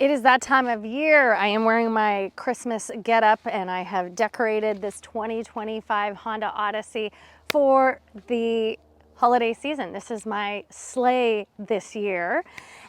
It is that time of year. I am wearing my Christmas getup and I have decorated this 2025 Honda Odyssey for the holiday season. This is my sleigh this year.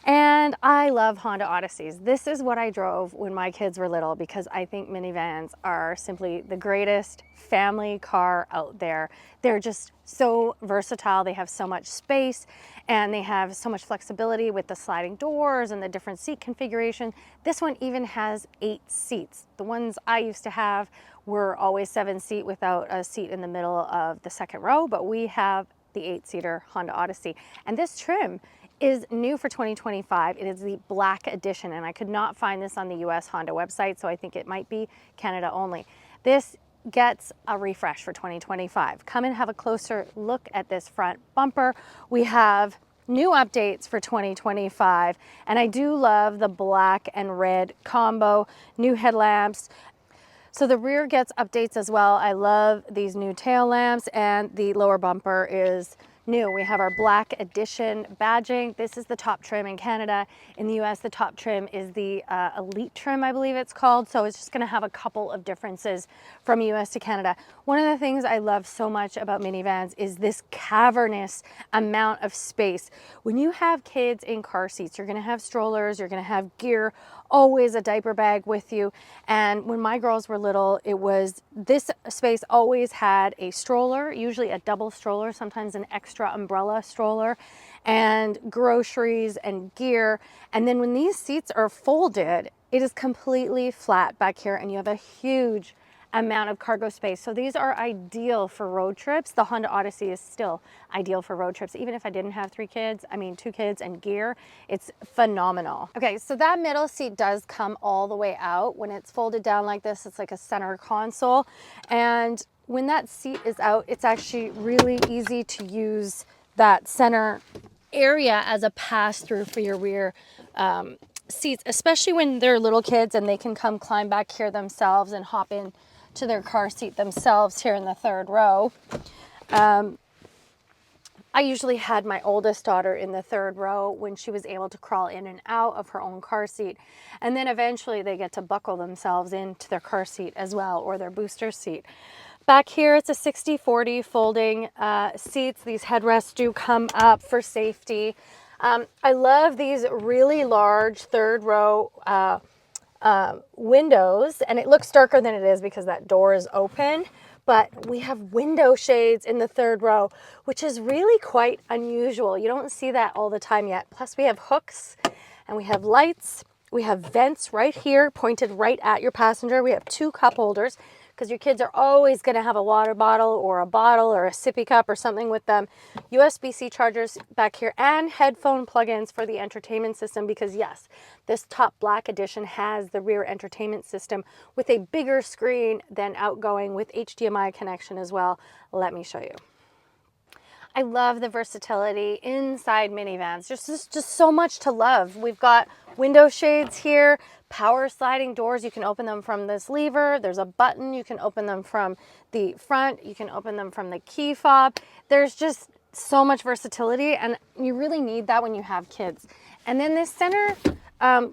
And I love Honda Odysseys. This is what I drove when my kids were little because I think minivans are simply the greatest family car out there. They're just so versatile. They have so much space and they have so much flexibility with the sliding doors and the different seat configuration. This one even has 8 seats. The ones I used to have were always 7-seat without a seat in the middle of the second row, but we have the 8-seater Honda Odyssey. And this trim is new for 2025. It is the black edition, and I could not find this on the US Honda website, so I think it might be Canada only. This gets a refresh for 2025. Come and have a closer look at this front bumper. We have new updates for 2025, and I do love the black and red combo, new headlamps. So the rear gets updates as well. I love these new tail lamps, and the lower bumper is new. We have our black edition badging. This is the top trim in Canada. In the US, the top trim is the elite trim, I believe it's called. So it's just gonna have a couple of differences from US to Canada. One of the things I love so much about minivans is this cavernous amount of space. When you have kids in car seats, you're gonna have strollers, you're gonna have gear, always a diaper bag with you. And when my girls were little, it was this space always had a stroller, usually a double stroller, sometimes an extra umbrella stroller, and groceries and gear. And then when these seats are folded, it is completely flat back here and you have a huge amount of cargo space. So these are ideal for road trips. The Honda Odyssey is still ideal for road trips. Even if I didn't have 3 kids, I mean 2 kids and gear, it's phenomenal. Okay, so that middle seat does come all the way out. When it's folded down like this, it's like a center console. And when that seat is out, it's actually really easy to use that center area as a pass-through for your rear seats, especially when they're little kids and they can come climb back here themselves and hop in to their car seat themselves here in the 3rd row. I usually had my oldest daughter in the 3rd row when she was able to crawl in and out of her own car seat. And then eventually they get to buckle themselves into their car seat as well, or their booster seat. Back here, it's a 60/40 folding seats. These headrests do come up for safety. I love these really large 3rd row windows, and it looks darker than it is because that door is open, but we have window shades in the 3rd row, which is really quite unusual. You don't see that all the time yet. Plus we have hooks and we have lights. We have vents right here pointed right at your passenger. We have 2 cup holders because your kids are always going to have a water bottle or a sippy cup or something with them. USB-C chargers back here and headphone plugins for the entertainment system because yes, this top black edition has the rear entertainment system with a bigger screen than outgoing with HDMI connection as well. Let me show you. I love the versatility inside minivans. There's just so much to love. We've got window shades here, power sliding doors. You can open them from this lever. There's a button. You can open them from the front. You can open them from the key fob. There's just so much versatility, and you really need that when you have kids. And then this center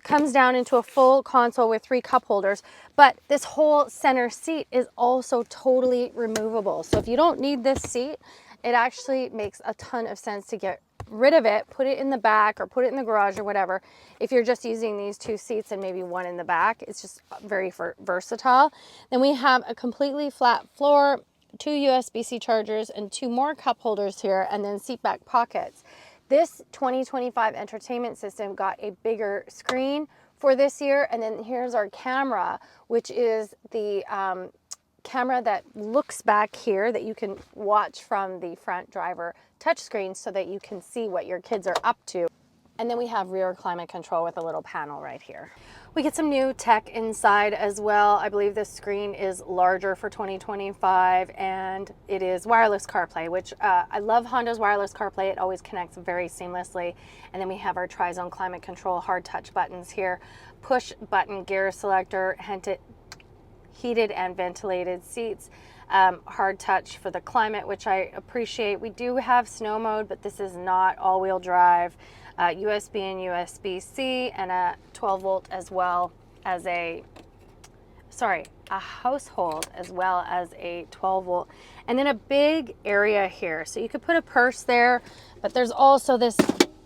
comes down into a full console with 3 cup holders, but this whole center seat is also totally removable. So if you don't need this seat, it actually makes a ton of sense to get rid of it, put it in the back or put it in the garage or whatever. If you're just using these 2 seats and maybe one in the back, it's just very versatile. Then we have a completely flat floor, 2 USB-C chargers and 2 more cup holders here, and then seat back pockets. This 2025 entertainment system got a bigger screen for this year. And then here's our camera, which is the camera that looks back here that you can watch from the front driver touchscreen so that you can see what your kids are up to. And then we have rear climate control with a little panel right here. We get some new tech inside as well. I believe this screen is larger for 2025 and it is wireless CarPlay, which I love Honda's wireless CarPlay. It always connects very seamlessly. And then we have our tri-zone climate control hard touch buttons here, push button gear selector, heated and ventilated seats, hard touch for the climate, which I appreciate. We do have snow mode, but this is not all-wheel drive. USB and USB-C, and a 12 volt as well as a household as well as a 12 volt, and then a big area here. So you could put a purse there, but there's also this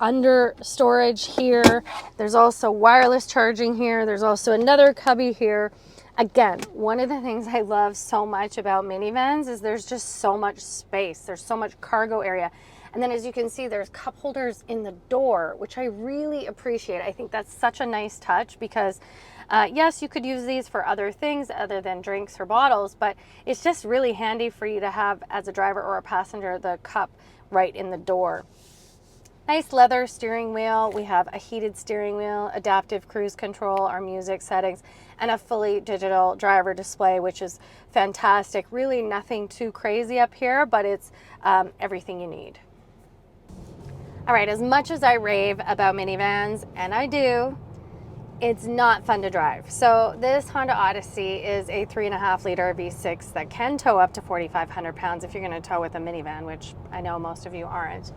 under storage here. There's also wireless charging here. There's also another cubby here. Again, one of the things I love so much about minivans is there's just so much space. There's so much cargo area. And then as you can see, there's cup holders in the door, which I really appreciate. I think that's such a nice touch because yes, you could use these for other things other than drinks or bottles, but it's just really handy for you to have as a driver or a passenger the cup right in the door. Nice leather steering wheel. We have a heated steering wheel, adaptive cruise control, our music settings, and a fully digital driver display, which is fantastic. Really nothing too crazy up here, but it's everything you need. All right, as much as I rave about minivans, and I do, it's not fun to drive. So this Honda Odyssey is a 3.5 liter V6 that can tow up to 4,500 pounds if you're going to tow with a minivan, which I know most of you aren't.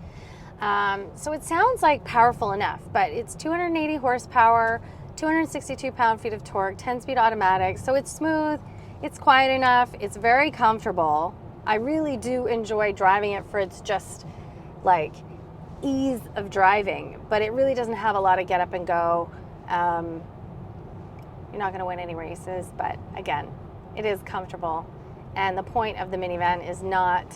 So it sounds like powerful enough, but it's 280 horsepower, 262 pound-feet of torque, 10-speed automatic. So it's smooth, it's quiet enough, it's very comfortable. I really do enjoy driving it for its just like ease of driving, but it really doesn't have a lot of get up and go. You're not going to win any races, but again, it is comfortable. And the point of the minivan is not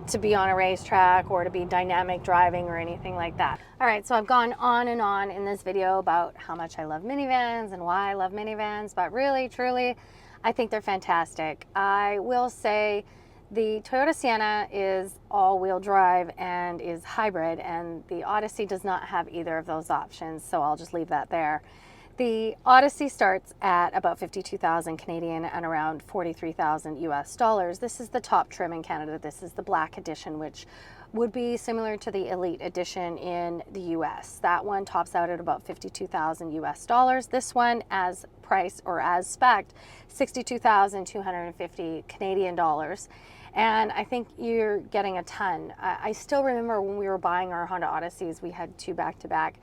to be on a racetrack or to be dynamic driving or anything like that. All right, so I've gone on and on in this video about how much I love minivans and why I love minivans, but really, truly, I think they're fantastic. I will say the Toyota Sienna is all-wheel drive and is hybrid, and the Odyssey does not have either of those options, so I'll just leave that there. The Odyssey starts at about 52,000 Canadian and around 43,000 US dollars. This is the top trim in Canada. This is the black edition, which would be similar to the Elite edition in the US. That one tops out at about 52,000 US dollars. This one, as price or as spec'd, 62,250 Canadian dollars. And I think you're getting a ton. I still remember when we were buying our Honda Odysseys, we had two back-to-back.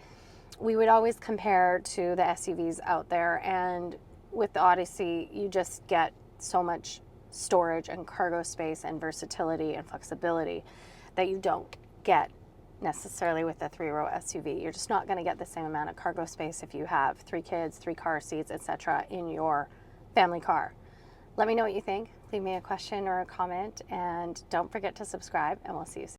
We would always compare to the SUVs out there, and with the Odyssey, you just get so much storage and cargo space and versatility and flexibility that you don't get necessarily with a three-row SUV. You're just not going to get the same amount of cargo space if you have 3 kids, 3 car seats, etc. in your family car. Let me know what you think. Leave me a question or a comment, and don't forget to subscribe, and we'll see you soon.